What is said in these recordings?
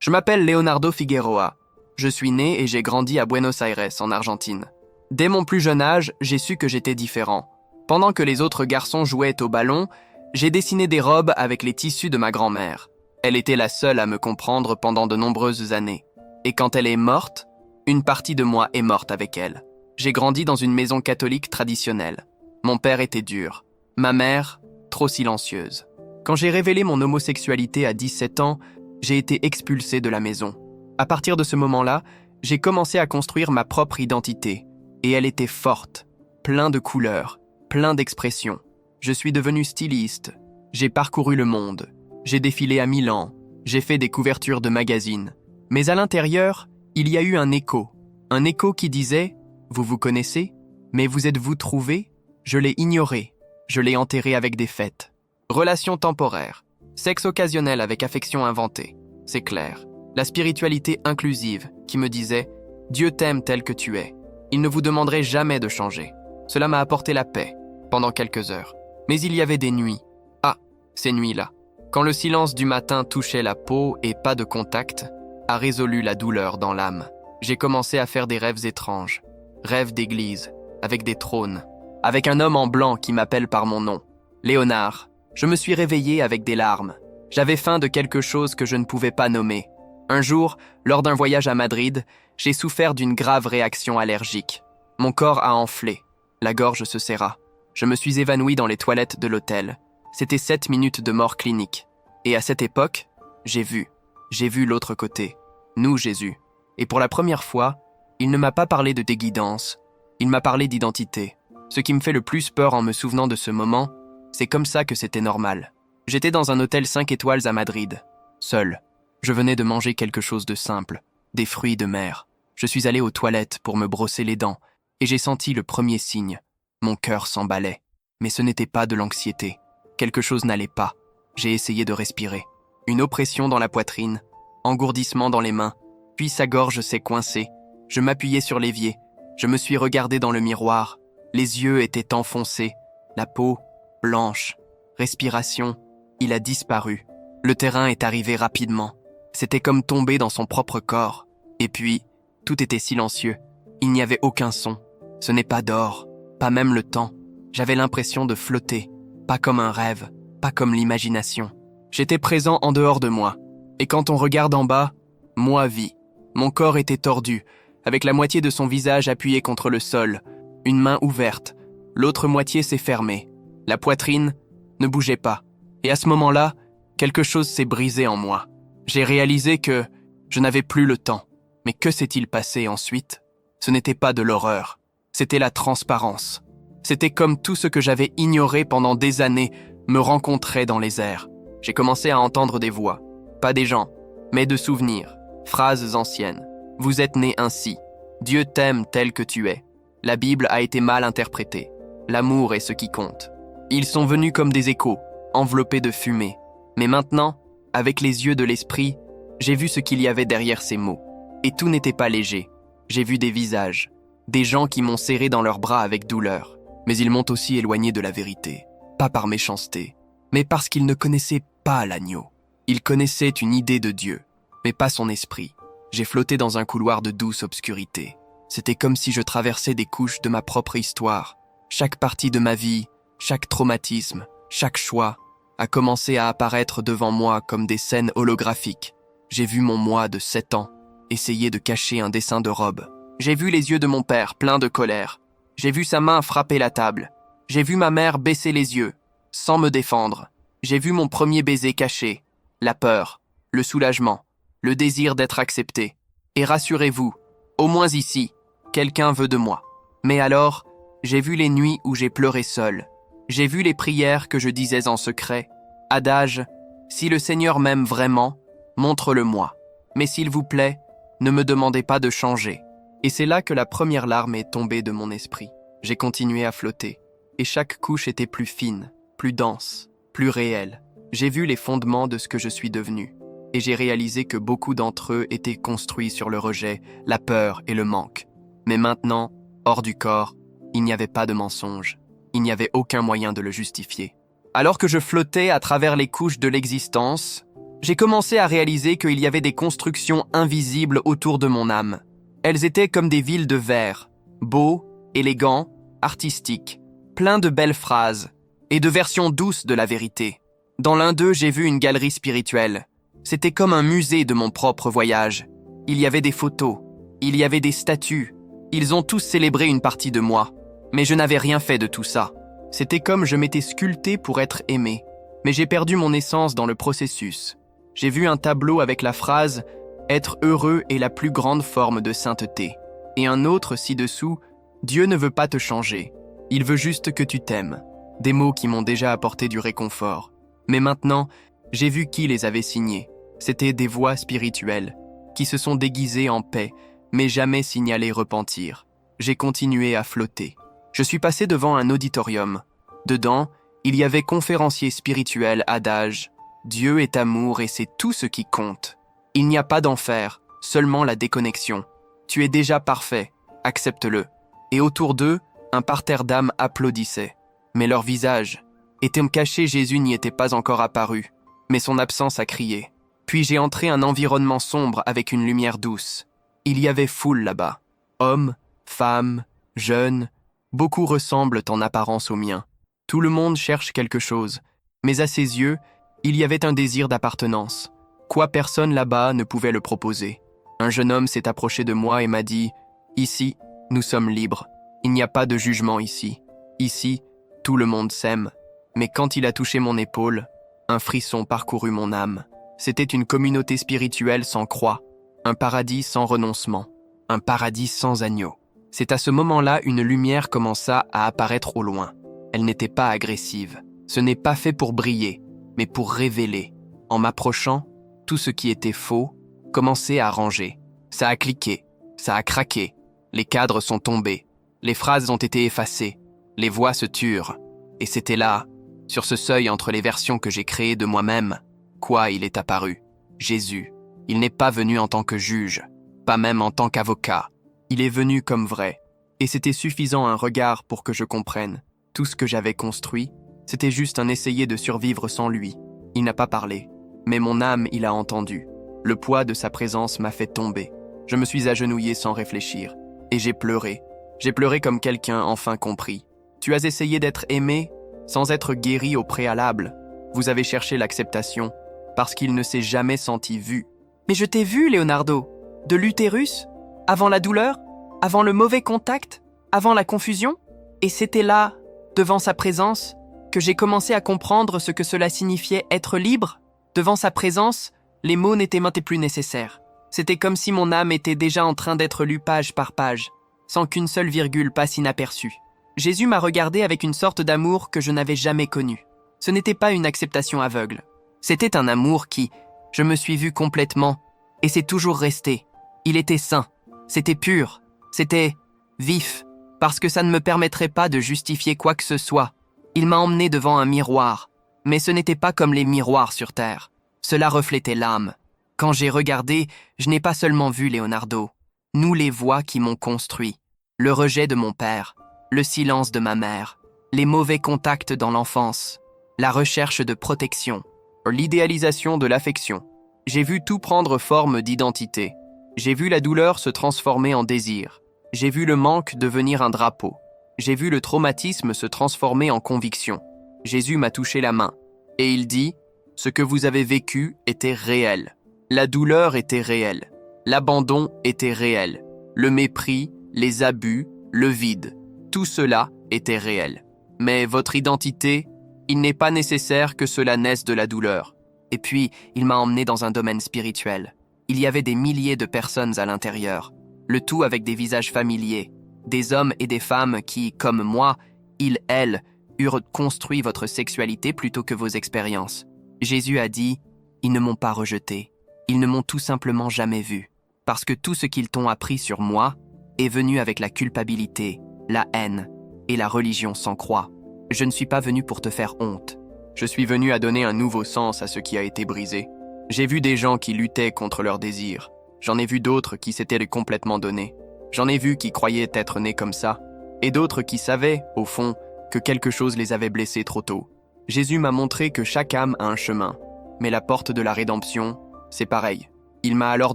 Je m'appelle Leonardo Figueroa. Je suis né et j'ai grandi à Buenos Aires, en Argentine. Dès mon plus jeune âge, j'ai su que j'étais différent. Pendant que les autres garçons jouaient au ballon, j'ai dessiné des robes avec les tissus de ma grand-mère. Elle était la seule à me comprendre pendant de nombreuses années. Et quand elle est morte, une partie de moi est morte avec elle. J'ai grandi dans une maison catholique traditionnelle. Mon père était dur. Ma mère, trop silencieuse. Quand j'ai révélé mon homosexualité à 17 ans, j'ai été expulsé de la maison. À partir de ce moment-là, j'ai commencé à construire ma propre identité. Et elle était forte, plein de couleurs, plein d'expressions. Je suis devenu styliste. J'ai parcouru le monde. J'ai défilé à Milan. J'ai fait des couvertures de magazines. Mais à l'intérieur, il y a eu un écho. Un écho qui disait « Vous vous connaissez, mais vous êtes-vous trouvé ?» Je l'ai ignoré. Je l'ai enterré avec des fêtes. Relations temporaires. Sexe occasionnel avec affection inventée. C'est clair. La spiritualité inclusive qui me disait « Dieu t'aime tel que tu es. Il ne vous demanderait jamais de changer. » Cela m'a apporté la paix pendant quelques heures. Mais il y avait des nuits. Ah, ces nuits-là. Quand le silence du matin touchait la peau et pas de contact, a résolu la douleur dans l'âme. J'ai commencé à faire des rêves étranges. Rêves d'église, avec des trônes, avec un homme en blanc qui m'appelle par mon nom. Léonard. Je me suis réveillé avec des larmes. J'avais faim de quelque chose que je ne pouvais pas nommer. Un jour, lors d'un voyage à Madrid, j'ai souffert d'une grave réaction allergique. Mon corps a enflé. La gorge se serra. Je me suis évanoui dans les toilettes de l'hôtel. C'était 7 minutes de mort clinique. Et à cette époque, j'ai vu l'autre côté. Nous, Jésus. Et pour la première fois, il ne m'a pas parlé de déguidance. Il m'a parlé d'identité. Ce qui me fait le plus peur en me souvenant de ce moment, c'est comme ça que c'était normal. J'étais dans un hôtel 5 étoiles à Madrid, seul. Je venais de manger quelque chose de simple, des fruits de mer. Je suis allé aux toilettes pour me brosser les dents et j'ai senti le premier signe. Mon cœur s'emballait, mais ce n'était pas de l'anxiété. Quelque chose n'allait pas. J'ai essayé de respirer. Une oppression dans la poitrine, engourdissement dans les mains, puis sa gorge s'est coincée. Je m'appuyais sur l'évier. Je me suis regardé dans le miroir. Les yeux étaient enfoncés, la peau blanche. Respiration, il a disparu. Le terrain est arrivé rapidement. C'était comme tomber dans son propre corps. Et puis, tout était silencieux. Il n'y avait aucun son. Ce n'est pas d'or, pas même le temps. J'avais l'impression de flotter, pas comme un rêve, pas comme l'imagination. J'étais présent en dehors de moi. Et quand on regarde en bas, moi vis. Mon corps était tordu, avec la moitié de son visage appuyé contre le sol, une main ouverte, l'autre moitié s'est fermée. La poitrine ne bougeait pas. Et à ce moment-là, quelque chose s'est brisé en moi. J'ai réalisé que je n'avais plus le temps. Mais que s'est-il passé ensuite ? Ce n'était pas de l'horreur. C'était la transparence. C'était comme tout ce que j'avais ignoré pendant des années me rencontrait dans les airs. J'ai commencé à entendre des voix. Pas des gens, mais de souvenirs. Phrases anciennes. Vous êtes né ainsi. Dieu t'aime tel que tu es. La Bible a été mal interprétée. L'amour est ce qui compte. Ils sont venus comme des échos, enveloppés de fumée. Mais maintenant, avec les yeux de l'esprit, j'ai vu ce qu'il y avait derrière ces mots. Et tout n'était pas léger. J'ai vu des visages, des gens qui m'ont serré dans leurs bras avec douleur. Mais ils m'ont aussi éloigné de la vérité. Pas par méchanceté, mais parce qu'ils ne connaissaient pas l'agneau. Ils connaissaient une idée de Dieu, mais pas son esprit. J'ai flotté dans un couloir de douce obscurité. C'était comme si je traversais des couches de ma propre histoire. Chaque partie de ma vie, chaque traumatisme, chaque choix a commencé à apparaître devant moi comme des scènes holographiques. J'ai vu mon moi de 7 ans essayer de cacher un dessin de robe. J'ai vu les yeux de mon père pleins de colère. J'ai vu sa main frapper la table. J'ai vu ma mère baisser les yeux, sans me défendre. J'ai vu mon premier baiser caché, la peur, le soulagement, le désir d'être accepté. Et rassurez-vous, au moins ici, quelqu'un veut de moi. Mais alors, j'ai vu les nuits où j'ai pleuré seul. J'ai vu les prières que je disais en secret. Adage, si le Seigneur m'aime vraiment, montre-le-moi. Mais s'il vous plaît, ne me demandez pas de changer. Et c'est là que la première larme est tombée de mon esprit. J'ai continué à flotter. Et chaque couche était plus fine, plus dense, plus réelle. J'ai vu les fondements de ce que je suis devenu. Et j'ai réalisé que beaucoup d'entre eux étaient construits sur le rejet, la peur et le manque. Mais maintenant, hors du corps, il n'y avait pas de mensonge. Il n'y avait aucun moyen de le justifier. Alors que je flottais à travers les couches de l'existence, J'ai commencé à réaliser qu'il y avait des constructions invisibles autour de mon âme. Elles étaient comme des villes de verre, beaux, élégants, artistiques, pleins de belles phrases et de versions douces de la vérité. Dans l'un d'eux, j'ai vu une galerie spirituelle. C'était comme un musée de mon propre voyage. Il y avait des photos, il y avait des statues. Ils ont tous célébré une partie de moi. Mais je n'avais rien fait de tout ça. C'était comme je m'étais sculpté pour être aimé. Mais j'ai perdu mon essence dans le processus. J'ai vu un tableau avec la phrase « Être heureux est la plus grande forme de sainteté » et un autre ci-dessous « Dieu ne veut pas te changer, il veut juste que tu t'aimes ». Des mots qui m'ont déjà apporté du réconfort. Mais maintenant, j'ai vu qui les avait signés. C'étaient des voix spirituelles, qui se sont déguisées en paix, mais jamais signalé repentir. J'ai continué à flotter. Je suis passé devant un auditorium. Dedans, il y avait conférenciers spirituels adage « Dieu est amour et c'est tout ce qui compte. Il n'y a pas d'enfer, seulement la déconnexion. Tu es déjà parfait, accepte-le. » Et autour d'eux, un parterre d'âmes applaudissait. Mais leur visage était caché, Jésus n'y était pas encore apparu, mais son absence a crié. Puis j'ai entré un environnement sombre avec une lumière douce. Il y avait foule là-bas. Hommes, femmes, jeunes, beaucoup ressemblent en apparence aux miens. Tout le monde cherche quelque chose, mais à ses yeux, il y avait un désir d'appartenance. Quoi personne là-bas ne pouvait le proposer. Un jeune homme s'est approché de moi et m'a dit « Ici, nous sommes libres. Il n'y a pas de jugement ici. Ici, tout le monde s'aime. » Mais quand il a touché mon épaule, un frisson parcourut mon âme. C'était une communauté spirituelle sans croix, un paradis sans renoncement, un paradis sans agneau. C'est à ce moment-là une lumière commença à apparaître au loin. Elle n'était pas agressive. Ce n'est pas fait pour briller, mais pour révéler. En m'approchant, tout ce qui était faux commençait à ranger. Ça a cliqué, ça a craqué. Les cadres sont tombés, les phrases ont été effacées, les voix se turent. Et c'était là, sur ce seuil entre les versions que j'ai créées de moi-même, quoi il est apparu. Jésus. Il n'est pas venu en tant que juge, pas même en tant qu'avocat. Il est venu comme vrai. Et c'était suffisant un regard pour que je comprenne. Tout ce que j'avais construit, c'était juste un essayer de survivre sans lui. Il n'a pas parlé, mais mon âme, il a entendu. Le poids de sa présence m'a fait tomber. Je me suis agenouillé sans réfléchir. Et j'ai pleuré. J'ai pleuré comme quelqu'un enfin compris. Tu as essayé d'être aimé sans être guéri au préalable. Vous avez cherché l'acceptation parce qu'il ne s'est jamais senti vu. Mais je t'ai vu, Leonardo. De l'utérus, avant la douleur, avant le mauvais contact, avant la confusion. Et c'était là, devant sa présence, que j'ai commencé à comprendre ce que cela signifiait être libre. Devant sa présence, les mots n'étaient même plus nécessaires. C'était comme si mon âme était déjà en train d'être lue page par page, sans qu'une seule virgule passe inaperçue. Jésus m'a regardé avec une sorte d'amour que je n'avais jamais connu. Ce n'était pas une acceptation aveugle. C'était un amour qui, je me suis vu complètement, et c'est toujours resté. Il était sain, c'était pur, c'était vif, parce que ça ne me permettrait pas de justifier quoi que ce soit. Il m'a emmené devant un miroir, mais ce n'était pas comme les miroirs sur Terre. Cela reflétait l'âme. Quand j'ai regardé, je n'ai pas seulement vu Leonardo. Nous les voix qui m'ont construit. Le rejet de mon père, le silence de ma mère, les mauvais contacts dans l'enfance, la recherche de protection, l'idéalisation de l'affection. J'ai vu tout prendre forme d'identité. J'ai vu la douleur se transformer en désir. J'ai vu le manque devenir un drapeau. J'ai vu le traumatisme se transformer en conviction. Jésus m'a touché la main. Et il dit, « Ce que vous avez vécu était réel. La douleur était réelle. L'abandon était réel. Le mépris, les abus, le vide. Tout cela était réel. Mais votre identité, il n'est pas nécessaire que cela naisse de la douleur. » Et puis, il m'a emmené dans un domaine spirituel. Il y avait des milliers de personnes à l'intérieur, le tout avec des visages familiers, des hommes et des femmes qui, comme moi, ils, elles, eurent construit votre sexualité plutôt que vos expériences. Jésus a dit, « Ils ne m'ont pas rejeté, ils ne m'ont tout simplement jamais vu, parce que tout ce qu'ils t'ont appris sur moi est venu avec la culpabilité, la haine et la religion sans croix. Je ne suis pas venu pour te faire honte. Je suis venu à donner un nouveau sens à ce qui a été brisé. J'ai vu des gens qui luttaient contre leurs désirs. J'en ai vu d'autres qui s'étaient complètement donnés. J'en ai vu qui croyaient être nés comme ça. Et d'autres qui savaient, au fond, que quelque chose les avait blessés trop tôt. Jésus m'a montré que chaque âme a un chemin. Mais la porte de la rédemption, c'est pareil. Il m'a alors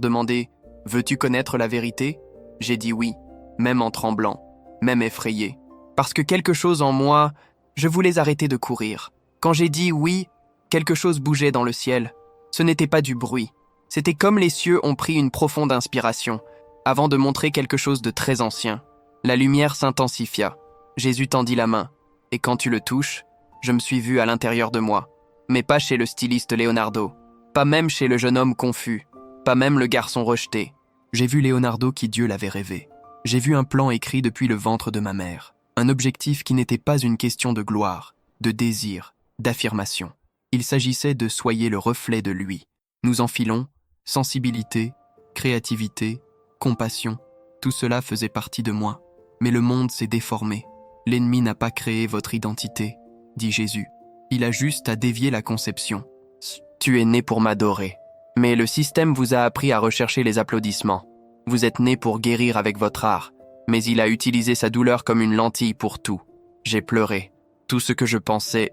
demandé « Veux-tu connaître la vérité ?» J'ai dit oui, même en tremblant, même effrayé. Parce que quelque chose en moi, je voulais arrêter de courir. Quand j'ai dit oui, quelque chose bougeait dans le ciel. Ce n'était pas du bruit. C'était comme les cieux ont pris une profonde inspiration, avant de montrer quelque chose de très ancien. La lumière s'intensifia. Jésus tendit la main. Et quand tu le touches, je me suis vu à l'intérieur de moi. Mais pas chez le styliste Leonardo. Pas même chez le jeune homme confus. Pas même le garçon rejeté. J'ai vu Leonardo qui Dieu l'avait rêvé. J'ai vu un plan écrit depuis le ventre de ma mère. Un objectif qui n'était pas une question de gloire, de désir, d'affirmation. Il s'agissait de soyer le reflet de lui. Nous enfilons, sensibilité, créativité, compassion. Tout cela faisait partie de moi. Mais le monde s'est déformé. L'ennemi n'a pas créé votre identité, dit Jésus. Il a juste à dévier la conception. Tu es né pour m'adorer. Mais le système vous a appris à rechercher les applaudissements. Vous êtes né pour guérir avec votre art, mais il a utilisé sa douleur comme une lentille pour tout. J'ai pleuré. Tout ce que je pensais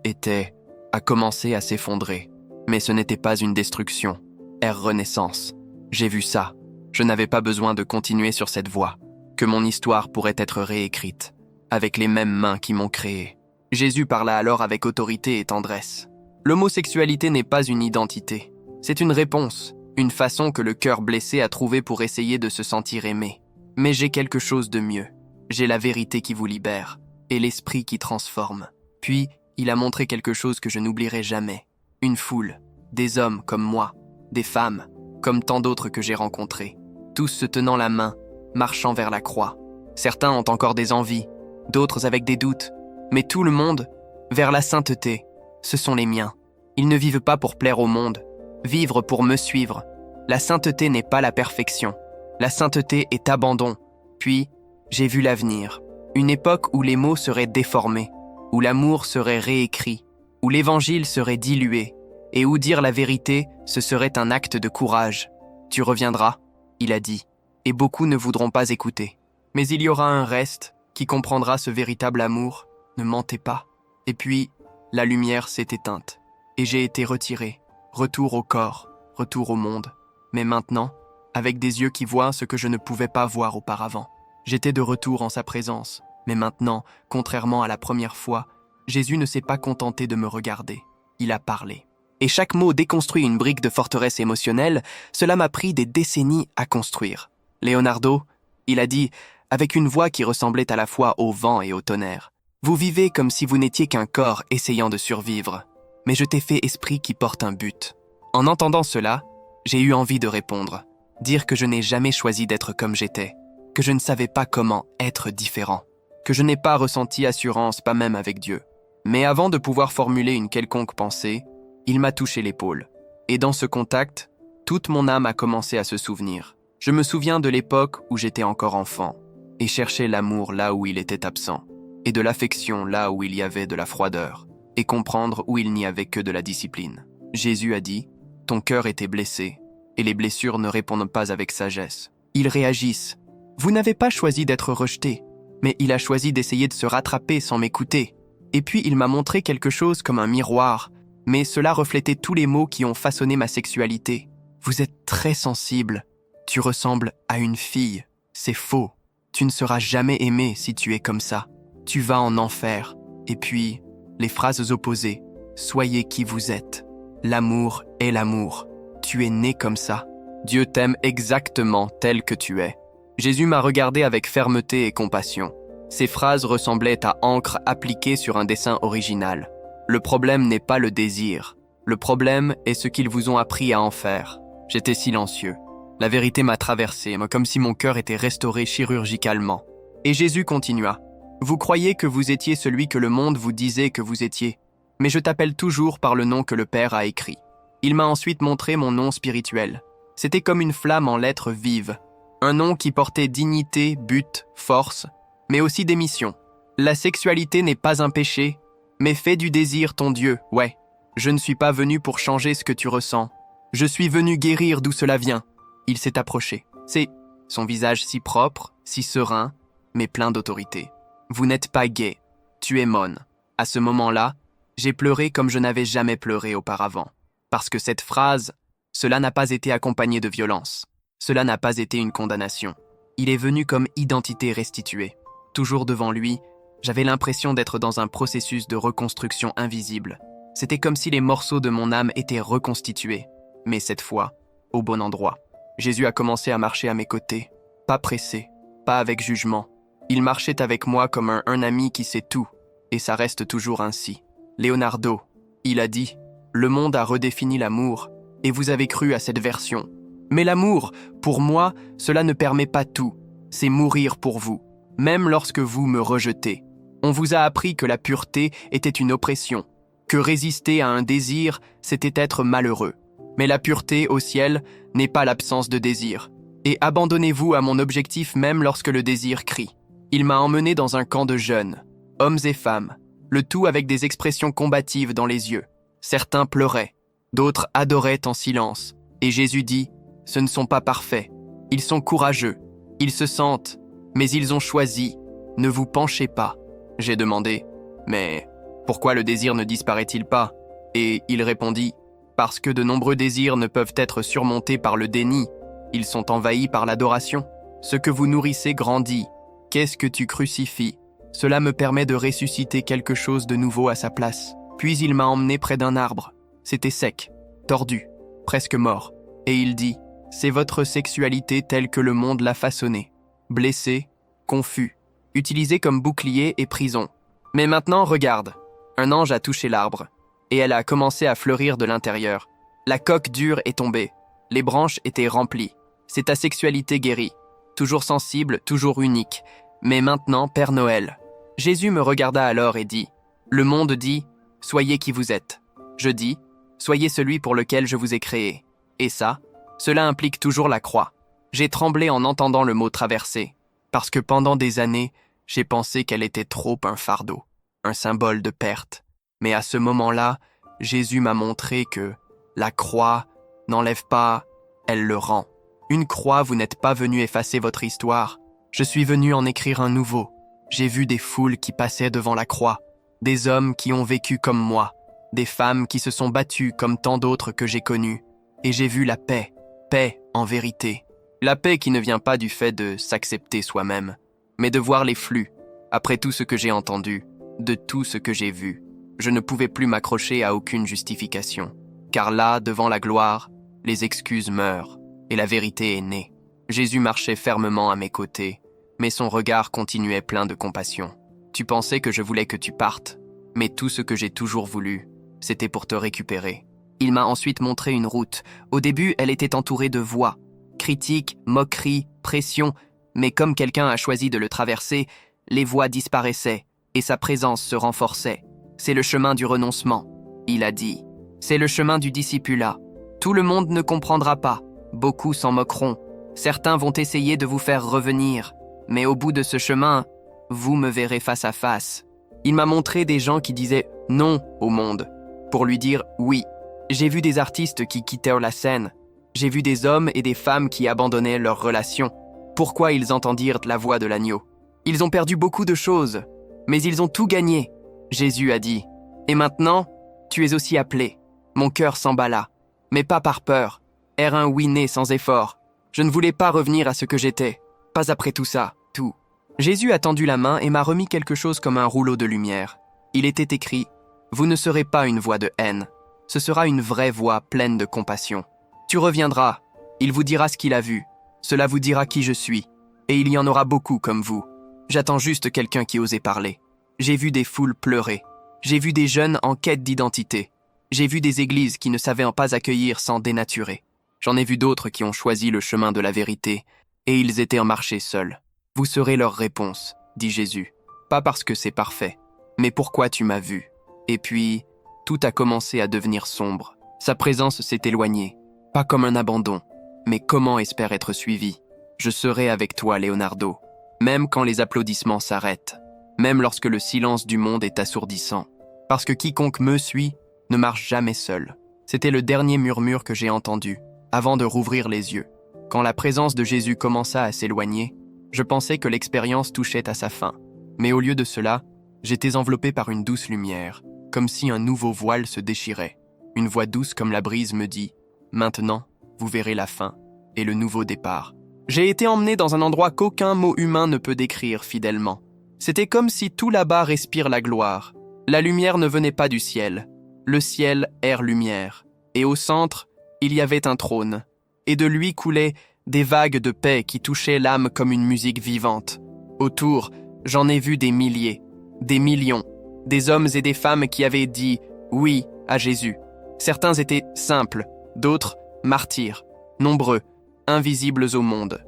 a commencé à s'effondrer. Mais ce n'était pas une destruction. Ère renaissance. J'ai vu ça. Je n'avais pas besoin de continuer sur cette voie. Que mon histoire pourrait être réécrite, avec les mêmes mains qui m'ont créé. Jésus parla alors avec autorité et tendresse. L'homosexualité n'est pas une identité. C'est une réponse, une façon que le cœur blessé a trouvée pour essayer de se sentir aimé. Mais j'ai quelque chose de mieux. J'ai la vérité qui vous libère, et l'esprit qui transforme. Puis, il a montré quelque chose que je n'oublierai jamais. Une foule, des hommes comme moi, des femmes, comme tant d'autres que j'ai rencontrés, tous se tenant la main, marchant vers la croix. Certains ont encore des envies, d'autres avec des doutes, mais tout le monde, vers la sainteté. Ce sont les miens. Ils ne vivent pas pour plaire au monde, vivre pour me suivre. La sainteté n'est pas la perfection. La sainteté est abandon. Puis, j'ai vu l'avenir. Une époque où les mots seraient déformés, où l'amour serait réécrit, où l'évangile serait dilué, et où dire la vérité, ce serait un acte de courage. Tu reviendras, il a dit, et beaucoup ne voudront pas écouter. Mais il y aura un reste qui comprendra ce véritable amour. Ne mentez pas. Et puis, la lumière s'est éteinte, et j'ai été retiré. Retour au corps, retour au monde. Mais maintenant, avec des yeux qui voient ce que je ne pouvais pas voir auparavant. J'étais de retour en sa présence. Mais maintenant, contrairement à la première fois, Jésus ne s'est pas contenté de me regarder. Il a parlé. Et chaque mot déconstruit une brique de forteresse émotionnelle. Cela m'a pris des décennies à construire. Leonardo, il a dit, avec une voix qui ressemblait à la fois au vent et au tonnerre. Vous vivez comme si vous n'étiez qu'un corps essayant de survivre. Mais je t'ai fait esprit qui porte un but. En entendant cela, j'ai eu envie de répondre. Dire que je n'ai jamais choisi d'être comme j'étais. Que je ne savais pas comment être différent. Que je n'ai pas ressenti assurance, pas même avec Dieu. Mais avant de pouvoir formuler une quelconque pensée, il m'a touché l'épaule. Et dans ce contact, toute mon âme a commencé à se souvenir. Je me souviens de l'époque où j'étais encore enfant et cherchais l'amour là où il était absent, et de l'affection là où il y avait de la froideur, et comprendre où il n'y avait que de la discipline. Jésus a dit, « Ton cœur était blessé, et les blessures ne répondent pas avec sagesse. Ils réagissent. Vous n'avez pas choisi d'être rejeté, mais il a choisi d'essayer de se rattraper sans m'écouter. Et puis il m'a montré quelque chose comme un miroir, mais cela reflétait tous les mots qui ont façonné ma sexualité. Vous êtes très sensible. Tu ressembles à une fille. C'est faux. Tu ne seras jamais aimé si tu es comme ça. Tu vas en enfer. Et puis, les phrases opposées. Soyez qui vous êtes. L'amour est l'amour. Tu es né comme ça. Dieu t'aime exactement tel que tu es. Jésus m'a regardé avec fermeté et compassion. Ces phrases ressemblaient à encre appliquée sur un dessin original. Le problème n'est pas le désir. Le problème est ce qu'ils vous ont appris à en faire. J'étais silencieux. La vérité m'a traversé, comme si mon cœur était restauré chirurgicalement. Et Jésus continua. Vous croyez que vous étiez celui que le monde vous disait que vous étiez, mais je t'appelle toujours par le nom que le Père a écrit. Il m'a ensuite montré mon nom spirituel. C'était comme une flamme en lettres vives. Un nom qui portait dignité, but, force, mais aussi des missions. La sexualité n'est pas un péché, mais fais du désir ton Dieu, ouais. Je ne suis pas venu pour changer ce que tu ressens. Je suis venu guérir d'où cela vient. Il s'est approché. C'est son visage si propre, si serein, mais plein d'autorité. Vous n'êtes pas gay, tu es mon. À ce moment-là, j'ai pleuré comme je n'avais jamais pleuré auparavant. Parce que cette phrase, cela n'a pas été accompagné de violence. Cela n'a pas été une condamnation. Il est venu comme identité restituée. Toujours devant lui, j'avais l'impression d'être dans un processus de reconstruction invisible. C'était comme si les morceaux de mon âme étaient reconstitués, mais cette fois, au bon endroit. Jésus a commencé à marcher à mes côtés, pas pressé, pas avec jugement. Il marchait avec moi comme un ami qui sait tout, et ça reste toujours ainsi. Leonardo, il a dit, le monde a redéfini l'amour, et vous avez cru à cette version. Mais l'amour, pour moi, cela ne permet pas tout. C'est mourir pour vous, même lorsque vous me rejetez. On vous a appris que la pureté était une oppression, que résister à un désir, c'était être malheureux. Mais la pureté au ciel n'est pas l'absence de désir. Et abandonnez-vous à mon objectif même lorsque le désir crie. Il m'a emmené dans un camp de jeunes, hommes et femmes, le tout avec des expressions combatives dans les yeux. Certains pleuraient, d'autres adoraient en silence. Et Jésus dit, « Ce ne sont pas parfaits, ils sont courageux, ils se sentent, mais ils ont choisi, ne vous penchez pas. » J'ai demandé, « Mais pourquoi le désir ne disparaît-il pas ?» Et il répondit, « Parce que de nombreux désirs ne peuvent être surmontés par le déni, ils sont envahis par l'adoration. Ce que vous nourrissez grandit. Qu'est-ce que tu crucifies ? Cela me permet de ressusciter quelque chose de nouveau à sa place. » Puis il m'a emmené près d'un arbre. C'était sec, tordu, presque mort. Et il dit, « C'est votre sexualité telle que le monde l'a façonnée. Blessé, confus, utilisé comme bouclier et prison. Mais maintenant, regarde. » Un ange a touché l'arbre, et elle a commencé à fleurir de l'intérieur. La coque dure est tombée. Les branches étaient remplies. C'est ta sexualité guérie. Toujours sensible, toujours unique. Mais maintenant, Père Noël. Jésus me regarda alors et dit, « Le monde dit, soyez qui vous êtes. Je dis, soyez celui pour lequel je vous ai créé. Et ça, cela implique toujours la croix. » J'ai tremblé en entendant le mot traverser, parce que pendant des années, j'ai pensé qu'elle était trop un fardeau, un symbole de perte. Mais à ce moment-là, Jésus m'a montré que la croix n'enlève pas, elle le rend. Une croix, vous n'êtes pas venu effacer votre histoire. Je suis venu en écrire un nouveau. J'ai vu des foules qui passaient devant la croix, des hommes qui ont vécu comme moi, des femmes qui se sont battues comme tant d'autres que j'ai connues. Et j'ai vu la paix, paix en vérité. La paix qui ne vient pas du fait de s'accepter soi-même, mais de voir les flux, après tout ce que j'ai entendu, de tout ce que j'ai vu. Je ne pouvais plus m'accrocher à aucune justification, car là, devant la gloire, les excuses meurent, et la vérité est née. Jésus marchait fermement à mes côtés, mais son regard continuait plein de compassion. Tu pensais que je voulais que tu partes, mais tout ce que j'ai toujours voulu, c'était pour te récupérer. Il m'a ensuite montré une route. Au début, elle était entourée de voix, critiques, moqueries, pression, mais comme quelqu'un a choisi de le traverser, les voix disparaissaient et sa présence se renforçait. C'est le chemin du renoncement, il a dit. C'est le chemin du discipulat. Tout le monde ne comprendra pas, beaucoup s'en moqueront. Certains vont essayer de vous faire revenir, mais au bout de ce chemin, vous me verrez face à face. Il m'a montré des gens qui disaient non au monde, pour lui dire oui. J'ai vu des artistes qui quittèrent la scène. J'ai vu des hommes et des femmes qui abandonnaient leurs relations. Pourquoi ils entendirent la voix de l'agneau? Ils ont perdu beaucoup de choses, mais ils ont tout gagné. Jésus a dit, « Et maintenant, tu es aussi appelé. » Mon cœur s'emballa, mais pas par peur. Un oui né sans effort. Je ne voulais pas revenir à ce que j'étais. Pas après tout ça, tout. Jésus a tendu la main et m'a remis quelque chose comme un rouleau de lumière. Il était écrit, « Vous ne serez pas une voix de haine. Ce sera une vraie voix pleine de compassion. Tu reviendras, il vous dira ce qu'il a vu. Cela vous dira qui je suis. Et il y en aura beaucoup comme vous. J'attends juste quelqu'un qui osait parler. J'ai vu des foules pleurer. J'ai vu des jeunes en quête d'identité. J'ai vu des églises qui ne savaient pas accueillir sans dénaturer. J'en ai vu d'autres qui ont choisi le chemin de la vérité, et ils étaient en marché seuls. Vous serez leur réponse, dit Jésus. Pas parce que c'est parfait, mais pourquoi tu m'as vu. Et puis, tout a commencé à devenir sombre. Sa présence s'est éloignée, pas comme un abandon, mais comment espère être suivi. Je serai avec toi, Leonardo, même quand les applaudissements s'arrêtent, même lorsque le silence du monde est assourdissant. Parce que quiconque me suit ne marche jamais seul. C'était le dernier murmure que j'ai entendu, avant de rouvrir les yeux. Quand la présence de Jésus commença à s'éloigner, je pensais que l'expérience touchait à sa fin. Mais au lieu de cela, j'étais enveloppé par une douce lumière, comme si un nouveau voile se déchirait. Une voix douce comme la brise me dit « Maintenant, vous verrez la fin et le nouveau départ ». J'ai été emmené dans un endroit qu'aucun mot humain ne peut décrire fidèlement. C'était comme si tout là-bas respire la gloire. La lumière ne venait pas du ciel. Le ciel, air, lumière. Et au centre, il y avait un trône. Et de lui coulaient des vagues de paix qui touchaient l'âme comme une musique vivante. Autour, j'en ai vu des milliers, des millions, des hommes et des femmes qui avaient dit « oui » à Jésus. Certains étaient simples, d'autres martyrs, nombreux, invisibles au monde.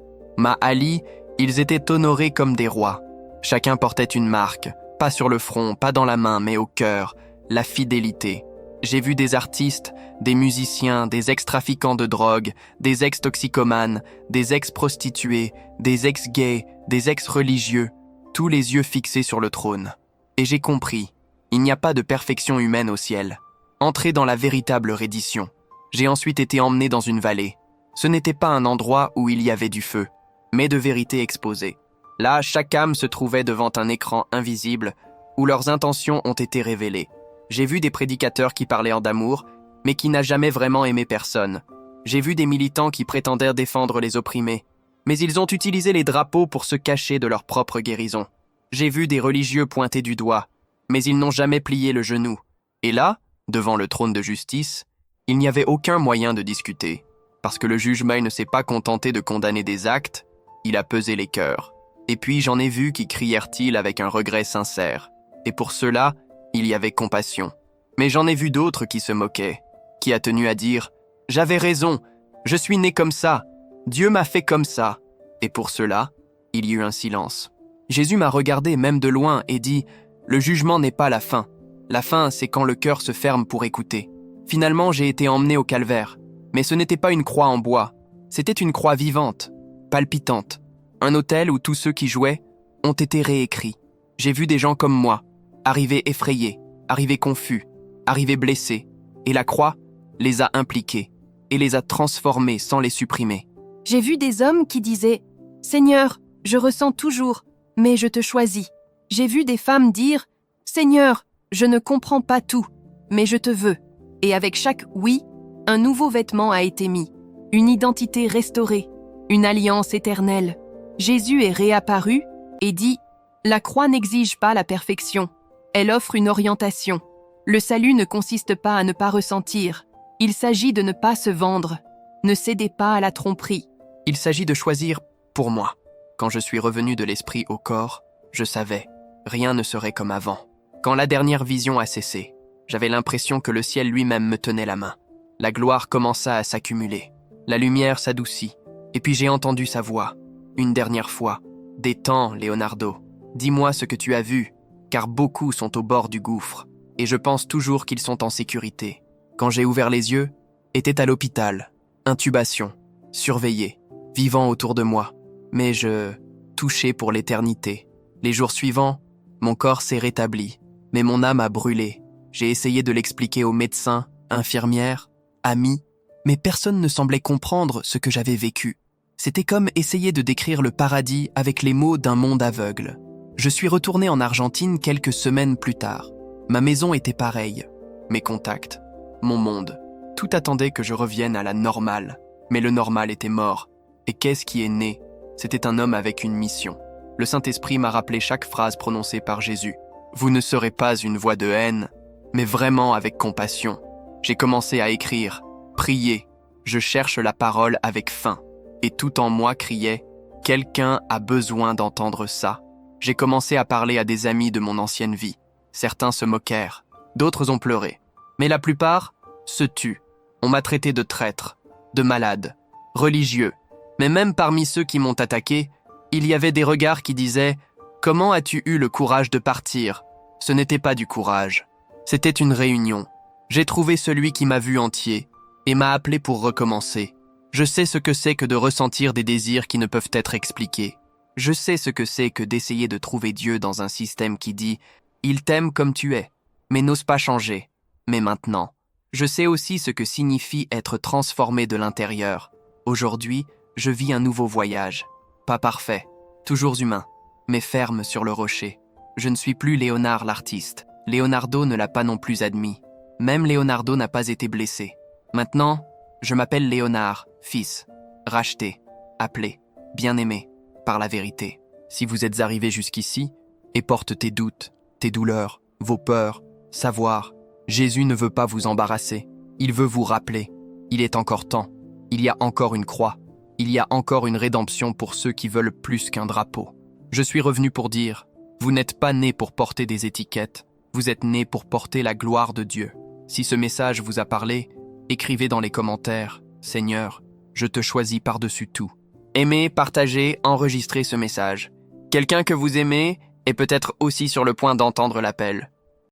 Ali, ils étaient honorés comme des rois. Chacun portait une marque, pas sur le front, pas dans la main, mais au cœur, la fidélité. J'ai vu des artistes, des musiciens, des ex-trafiquants de drogue, des ex-toxicomanes, des ex-prostituées, des ex-gays, des ex-religieux, tous les yeux fixés sur le trône. Et j'ai compris, il n'y a pas de perfection humaine au ciel. Entrer dans la véritable reddition. J'ai ensuite été emmené dans une vallée. Ce n'était pas un endroit où il y avait du feu, mais de vérité exposée. Là, chaque âme se trouvait devant un écran invisible où leurs intentions ont été révélées. J'ai vu des prédicateurs qui parlaient d'amour, mais qui n'a jamais vraiment aimé personne. J'ai vu des militants qui prétendaient défendre les opprimés, mais ils ont utilisé les drapeaux pour se cacher de leur propre guérison. J'ai vu des religieux pointer du doigt, mais ils n'ont jamais plié le genou. Et là, devant le trône de justice, il n'y avait aucun moyen de discuter, parce que le jugement ne s'est pas contenté de condamner des actes, il a pesé les cœurs. Et puis j'en ai vu qui crièrent-ils avec un regret sincère. Et pour cela, il y avait compassion. Mais j'en ai vu d'autres qui se moquaient, qui a tenu à dire « J'avais raison, je suis né comme ça, Dieu m'a fait comme ça ». Et pour cela, il y eut un silence. Jésus m'a regardé même de loin et dit « Le jugement n'est pas la fin. La fin, c'est quand le cœur se ferme pour écouter. » Finalement, j'ai été emmené au calvaire. Mais ce n'était pas une croix en bois, c'était une croix vivante, palpitante. Un autel où tous ceux qui jouaient ont été réécrits. J'ai vu des gens comme moi, arriver effrayés, arriver confus, arriver blessés. Et la croix les a impliqués et les a transformés sans les supprimer. J'ai vu des hommes qui disaient « Seigneur, je ressens toujours, mais je te choisis. » J'ai vu des femmes dire « Seigneur, je ne comprends pas tout, mais je te veux. » Et avec chaque « oui », un nouveau vêtement a été mis, une identité restaurée, une alliance éternelle. Jésus est réapparu et dit « La croix n'exige pas la perfection, elle offre une orientation. Le salut ne consiste pas à ne pas ressentir, il s'agit de ne pas se vendre, ne cédez pas à la tromperie. » Il s'agit de choisir pour moi. Quand je suis revenu de l'esprit au corps, je savais, rien ne serait comme avant. Quand la dernière vision a cessé, j'avais l'impression que le ciel lui-même me tenait la main. La gloire commença à s'accumuler, la lumière s'adoucit, et puis j'ai entendu sa voix. Une dernière fois, « Détends, Leonardo, dis-moi ce que tu as vu, car beaucoup sont au bord du gouffre, et je pense toujours qu'ils sont en sécurité. » Quand j'ai ouvert les yeux, était à l'hôpital, intubation, surveillé, vivant autour de moi, mais je touchais pour l'éternité. Les jours suivants, mon corps s'est rétabli, mais mon âme a brûlé. J'ai essayé de l'expliquer aux médecins, infirmières, amis, mais personne ne semblait comprendre ce que j'avais vécu. C'était comme essayer de décrire le paradis avec les mots d'un monde aveugle. Je suis retourné en Argentine quelques semaines plus tard. Ma maison était pareille. Mes contacts, mon monde. Tout attendait que je revienne à la normale. Mais le normal était mort. Et qu'est-ce qui est né? C'était un homme avec une mission. Le Saint-Esprit m'a rappelé chaque phrase prononcée par Jésus. Vous ne serez pas une voix de haine, mais vraiment avec compassion. J'ai commencé à écrire, prier. Je cherche la parole avec faim. Et tout en moi criait « Quelqu'un a besoin d'entendre ça ». J'ai commencé à parler à des amis de mon ancienne vie. Certains se moquèrent, d'autres ont pleuré. Mais la plupart se tuent. On m'a traité de traître, de malade, religieux. Mais même parmi ceux qui m'ont attaqué, il y avait des regards qui disaient « Comment as-tu eu le courage de partir ?» Ce n'était pas du courage. C'était une réunion. J'ai trouvé celui qui m'a vu entier et m'a appelé pour recommencer. Je sais ce que c'est que de ressentir des désirs qui ne peuvent être expliqués. Je sais ce que c'est que d'essayer de trouver Dieu dans un système qui dit « Il t'aime comme tu es, mais n'ose pas changer. » Mais maintenant, je sais aussi ce que signifie être transformé de l'intérieur. Aujourd'hui, je vis un nouveau voyage. Pas parfait, toujours humain, mais ferme sur le rocher. Je ne suis plus Léonard l'artiste. Leonardo ne l'a pas non plus admis. Même Leonardo n'a pas été blessé. Maintenant, je m'appelle Léonard, fils, racheté, appelé, bien-aimé, par la vérité. Si vous êtes arrivé jusqu'ici, et porte tes doutes, tes douleurs, vos peurs, savoir, Jésus ne veut pas vous embarrasser, il veut vous rappeler, il est encore temps, il y a encore une croix, il y a encore une rédemption pour ceux qui veulent plus qu'un drapeau. Je suis revenu pour dire, vous n'êtes pas nés pour porter des étiquettes, vous êtes nés pour porter la gloire de Dieu. Si ce message vous a parlé, écrivez dans les commentaires, Seigneur, je te choisis par-dessus tout. Aimez, partagez, enregistrez ce message. Quelqu'un que vous aimez est peut-être aussi sur le point d'entendre l'appel.